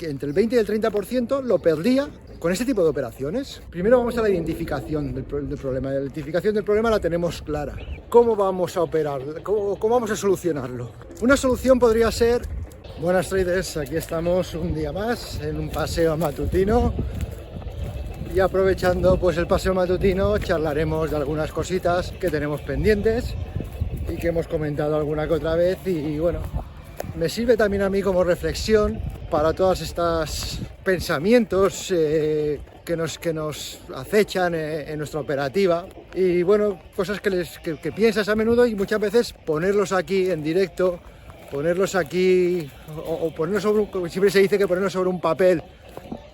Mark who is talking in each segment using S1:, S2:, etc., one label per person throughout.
S1: Entre el 20 y el 30% lo perdía con este tipo de operaciones. Primero vamos a la identificación del problema. La identificación del problema la tenemos clara. ¿Cómo vamos a operar? ¿Cómo vamos a solucionarlo? Una solución podría ser... Buenas traders, aquí estamos un día más en un paseo matutino. Y aprovechando pues el paseo matutino, charlaremos de algunas cositas que tenemos pendientes y que hemos comentado alguna que otra vez. Y bueno, me sirve también a mí como reflexión para todos estos pensamientos que nos acechan en nuestra operativa. Y bueno, cosas que piensas a menudo y muchas veces ponerlos aquí en directo, ponerlos aquí o ponerlos sobre, como siempre se dice, que ponerlos sobre un papel,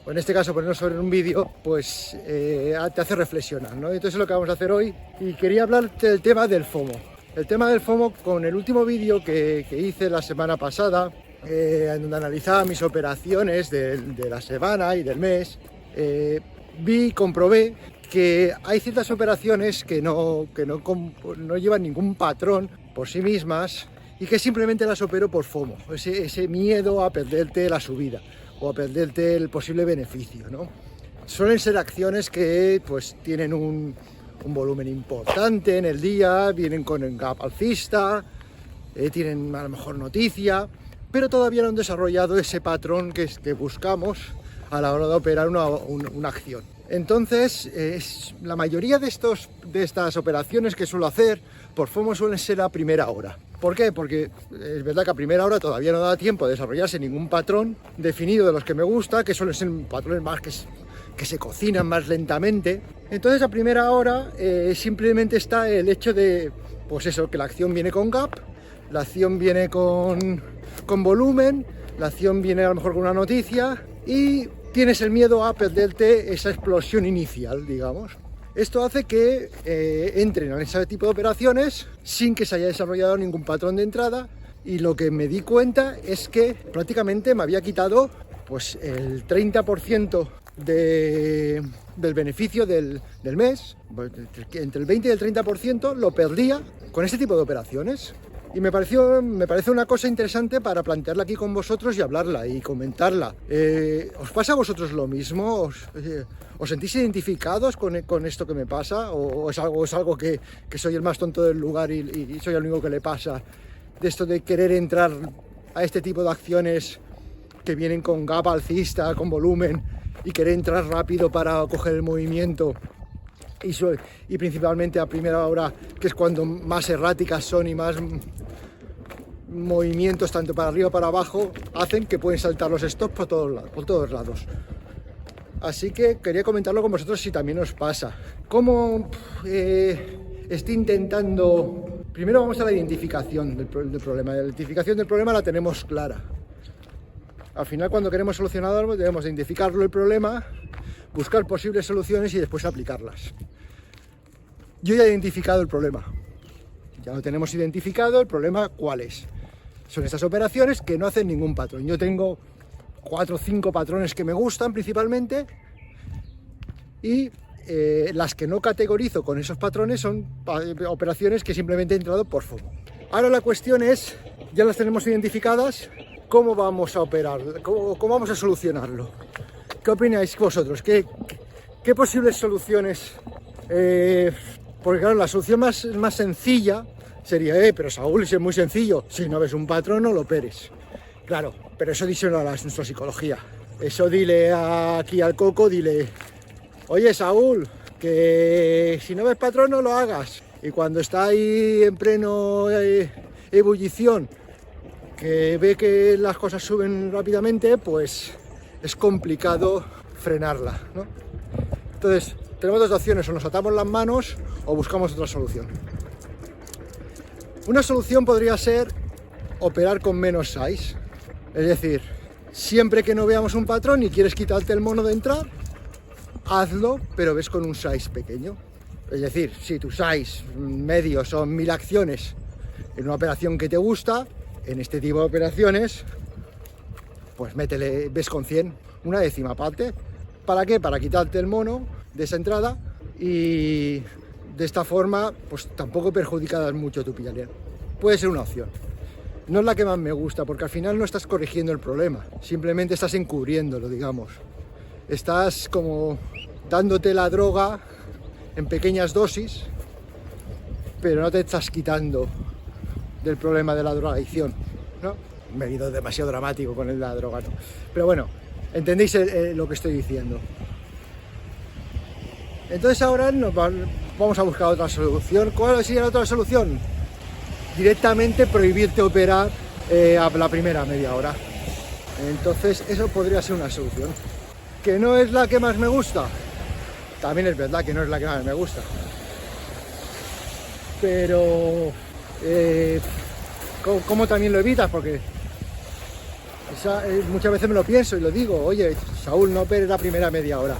S1: o en este caso ponerlos sobre un vídeo, pues te hace reflexionar, ¿no? Entonces es lo que vamos a hacer hoy, y quería hablar del tema del FOMO. El tema del FOMO, con el último vídeo que hice la semana pasada, en donde analizaba mis operaciones de la semana y del mes, comprobé que hay ciertas operaciones que no llevan ningún patrón por sí mismas y que simplemente las opero por FOMO, ese miedo a perderte la subida o a perderte el posible beneficio, ¿no? Suelen ser acciones que pues tienen un volumen importante en el día, vienen con el gap alcista, tienen a lo mejor noticia, pero todavía no han desarrollado ese patrón que buscamos a la hora de operar una acción. Entonces, la mayoría de estas operaciones que suelo hacer por FOMO suelen ser a primera hora. ¿Por qué? Porque es verdad que a primera hora todavía no da tiempo de desarrollarse ningún patrón definido de los que me gusta, que suelen ser patrones más que se cocinan más lentamente. Entonces a primera hora simplemente está el hecho de, pues eso, que la acción viene con gap, la acción viene con volumen, la acción viene a lo mejor con una noticia y tienes el miedo a perderte esa explosión inicial, digamos. Esto hace que entren en ese tipo de operaciones sin que se haya desarrollado ningún patrón de entrada, y lo que me di cuenta es que prácticamente me había quitado pues el 30% del beneficio del mes. Entre el 20 y el 30% lo perdía con este tipo de operaciones. Y me parece una cosa interesante para plantearla aquí con vosotros y hablarla y comentarla. ¿Os pasa a vosotros lo mismo? ¿Os sentís identificados con esto que me pasa? ¿O es algo que soy el más tonto del lugar y soy el único que le pasa? De esto de querer entrar a este tipo de acciones que vienen con gap alcista, con volumen, y querer entrar rápido para coger el movimiento. Y principalmente a primera hora, que es cuando más erráticas son y más movimientos tanto para arriba como para abajo hacen que pueden saltar los stops por todos lados. Así que quería comentarlo con vosotros si también os pasa. ¿Cómo estoy intentando? Primero vamos a la identificación del problema. La identificación del problema la tenemos clara. Al final, cuando queremos solucionar algo, debemos identificarlo, el problema, buscar posibles soluciones y después aplicarlas. Yo ya he identificado el problema. Ya lo tenemos identificado. El problema, ¿cuál es? Son estas operaciones que no hacen ningún patrón. Yo tengo 4 o 5 patrones que me gustan principalmente, y las que no categorizo con esos patrones son operaciones que simplemente he entrado por FOMO. Ahora la cuestión es, ya las tenemos identificadas, ¿cómo vamos a operar? ¿Cómo vamos a solucionarlo? ¿Qué opináis vosotros? ¿Qué posibles soluciones? Porque claro, la solución más sencilla sería, pero Saúl, es muy sencillo, si no ves un patrón no lo operes. Claro, pero eso díselo a nuestra psicología. Eso dile aquí al Coco, dile, oye Saúl, que si no ves patrón no lo hagas. Y cuando está ahí en pleno ebullición, que ve que las cosas suben rápidamente, pues es complicado frenarla, ¿no? Entonces, tenemos dos opciones: o nos atamos las manos o buscamos otra solución. Una solución podría ser operar con menos size. Es decir, siempre que no veamos un patrón y quieres quitarte el mono de entrar, hazlo, pero ves con un size pequeño. Es decir, si tu size medio son 1000 acciones en una operación que te gusta, en este tipo de operaciones, pues ves con 100, una décima parte. ¿Para qué? Para quitarte el mono de esa entrada y de esta forma pues tampoco perjudicarás mucho tu pillar. Puede ser una opción. no es la que más me gusta, porque al final no estás corrigiendo el problema, simplemente estás encubriéndolo, digamos. Estás como dándote la droga en pequeñas dosis, pero no te estás quitando del problema de la drogadicción, ¿no? Me he ido demasiado dramático con la droga, ¿no? Pero bueno, entendéis lo que estoy diciendo. Entonces ahora vamos a buscar otra solución. ¿Cuál sería la otra solución? Directamente prohibirte operar a la primera media hora. Entonces eso podría ser una solución. ¿Que no es la que más me gusta? También es verdad que no es la que más me gusta. Pero ¿cómo también lo evitas? Porque muchas veces me lo pienso y lo digo, oye, Saúl, no operes la primera media hora.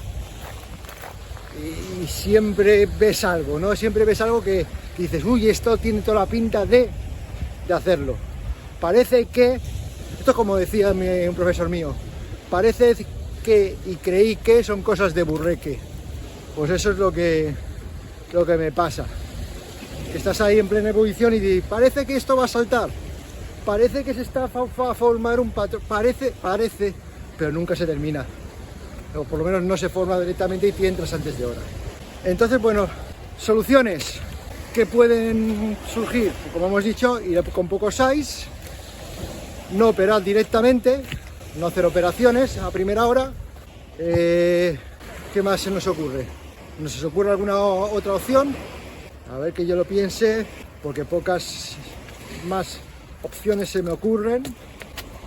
S1: Y siempre ves algo, ¿no? Siempre ves algo que dices, uy, esto tiene toda la pinta de hacerlo. Parece que, esto como decía un profesor mío, parece que y creí que son cosas de burreque. Pues eso es lo que me pasa. Que estás ahí en plena ebullición y parece que esto va a saltar. Parece que se está a formar un patrón. Parece, pero nunca se termina. O por lo menos no se forma directamente y te entras antes de hora. Entonces, bueno, soluciones que pueden surgir, como hemos dicho, ir con pocos size, no operar directamente, no hacer operaciones a primera hora. ¿Qué más se nos ocurre? ¿No se os ocurre alguna otra opción? A ver que yo lo piense, porque pocas más opciones se me ocurren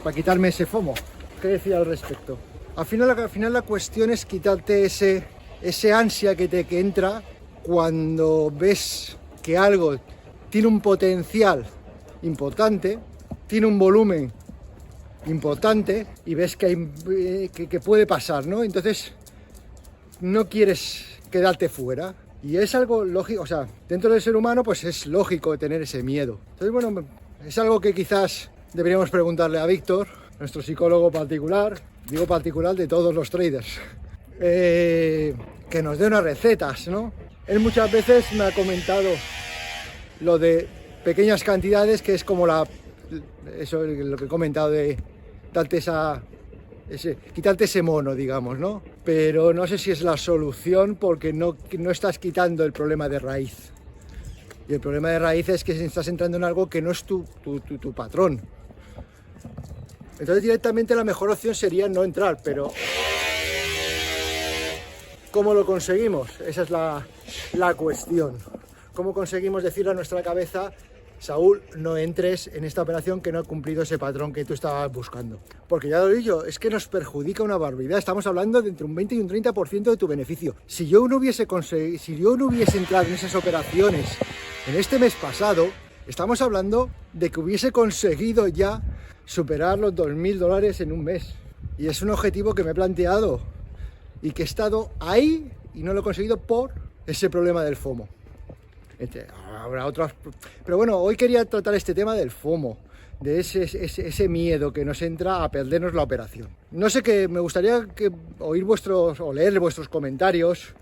S1: para quitarme ese FOMO. ¿Qué decía al respecto? Al final la cuestión es quitarte ese ansia que entra cuando ves que algo tiene un potencial importante, tiene un volumen importante y ves que puede pasar, ¿no? Entonces no quieres quedarte fuera. Y es algo lógico, o sea, dentro del ser humano pues es lógico tener ese miedo. Entonces, bueno, es algo que quizás deberíamos preguntarle a Víctor, nuestro psicólogo particular, digo particular de todos los traders, que nos dé unas recetas, ¿no? Él muchas veces me ha comentado lo de pequeñas cantidades, que es como eso lo que he comentado de darte quitarte ese mono, digamos, ¿no? Pero no sé si es la solución porque no estás quitando el problema de raíz. Y el problema de raíz es que estás entrando en algo que no es tu patrón. Entonces directamente la mejor opción sería no entrar, pero ¿cómo lo conseguimos? Esa es la cuestión. ¿Cómo conseguimos decirle a nuestra cabeza, Saúl, no entres en esta operación que no ha cumplido ese patrón que tú estabas buscando? Porque ya lo he dicho, es que nos perjudica una barbaridad. Estamos hablando de entre un 20 y un 30% de tu beneficio. Si yo no hubiese entrado en esas operaciones en este mes pasado, estamos hablando de que hubiese conseguido ya superar los $2.000 en un mes. Y es un objetivo que me he planteado y que he estado ahí y no lo he conseguido por ese problema del FOMO. Habrá otras, pero bueno, hoy quería tratar este tema del FOMO, de ese miedo que nos entra a perdernos la operación. No sé, qué me gustaría oír o leer vuestros comentarios,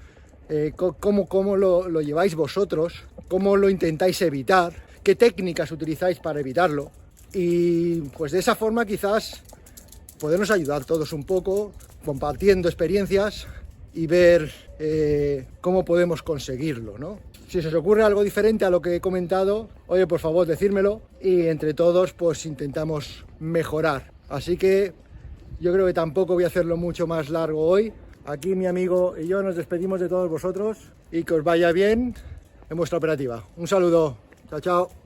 S1: cómo lo lleváis vosotros, cómo lo intentáis evitar, qué técnicas utilizáis para evitarlo. Y pues de esa forma quizás podernos ayudar todos un poco, compartiendo experiencias y ver cómo podemos conseguirlo, ¿no? Si se os ocurre algo diferente a lo que he comentado, oye, por favor, decírmelo y entre todos pues intentamos mejorar. Así que yo creo que tampoco voy a hacerlo mucho más largo hoy. Aquí mi amigo y yo nos despedimos de todos vosotros y que os vaya bien en vuestra operativa. Un saludo. Chao, chao.